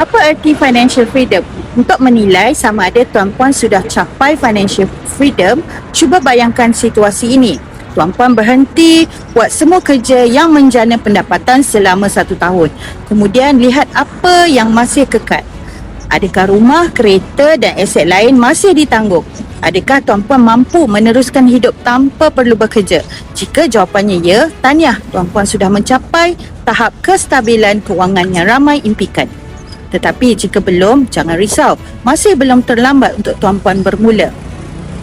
Apa erti financial freedom? Untuk menilai sama ada tuan-puan sudah capai financial freedom, cuba bayangkan situasi ini. Tuan-puan berhenti buat semua kerja yang menjana pendapatan selama 1 tahun. Kemudian lihat apa yang masih kekal. Adakah rumah, kereta dan aset lain masih ditanggung? Adakah tuan-puan mampu meneruskan hidup tanpa perlu bekerja? Jika jawapannya ya, tahniah, tuan-puan sudah mencapai tahap kestabilan kewangan yang ramai impikan. Tetapi jika belum, jangan risau. Masih belum terlambat untuk tuan-puan bermula.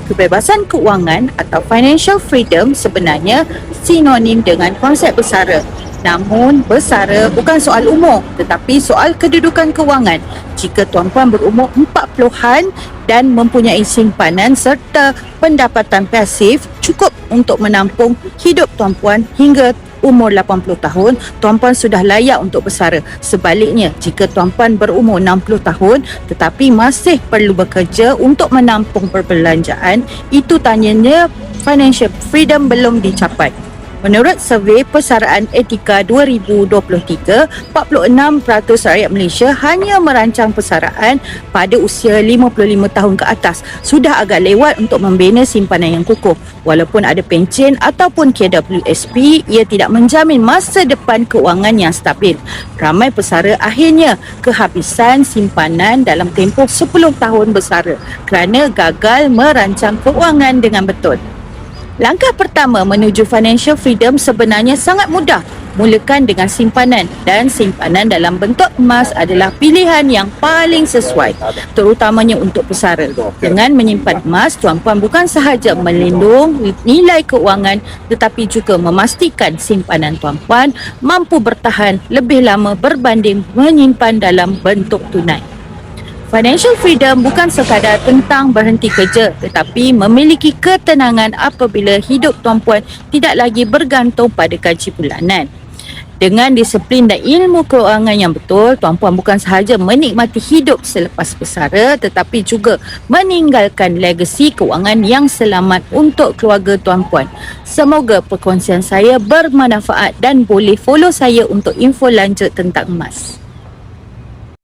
Kebebasan keuangan atau financial freedom sebenarnya sinonim dengan konsep bersara. Namun, bersara bukan soal umur tetapi soal kedudukan kewangan. Jika tuan-puan berumur 40-an dan mempunyai simpanan serta pendapatan pasif cukup untuk menampung hidup tuan-puan hingga umur 80 tahun, tuan-puan sudah layak untuk bersara. Sebaliknya, jika tuan-puan berumur 60 tahun tetapi masih perlu bekerja untuk menampung perbelanjaan, itu tandanya financial freedom belum dicapai. Menurut survei Persaraan Etika 2023, 46% rakyat Malaysia hanya merancang persaraan pada usia 55 tahun ke atas. Sudah agak lewat untuk membina simpanan yang kukuh. Walaupun ada pencen ataupun KWSP, ia tidak menjamin masa depan keuangan yang stabil. Ramai pesara akhirnya kehabisan simpanan dalam tempoh 10 tahun bersara kerana gagal merancang keuangan dengan betul. Langkah pertama menuju financial freedom sebenarnya sangat mudah. Mulakan dengan simpanan, dan simpanan dalam bentuk emas adalah pilihan yang paling sesuai, terutamanya untuk pesara. Dengan menyimpan emas, tuan-puan bukan sahaja melindung nilai keuangan tetapi juga memastikan simpanan tuan-puan mampu bertahan lebih lama berbanding menyimpan dalam bentuk tunai. Financial freedom bukan sekadar tentang berhenti kerja tetapi memiliki ketenangan apabila hidup tuan-puan tidak lagi bergantung pada gaji bulanan. Dengan disiplin dan ilmu keuangan yang betul, tuan-puan bukan sahaja menikmati hidup selepas bersara tetapi juga meninggalkan legasi keuangan yang selamat untuk keluarga tuan-puan. Semoga perkongsian saya bermanfaat dan boleh follow saya untuk info lanjut tentang emas.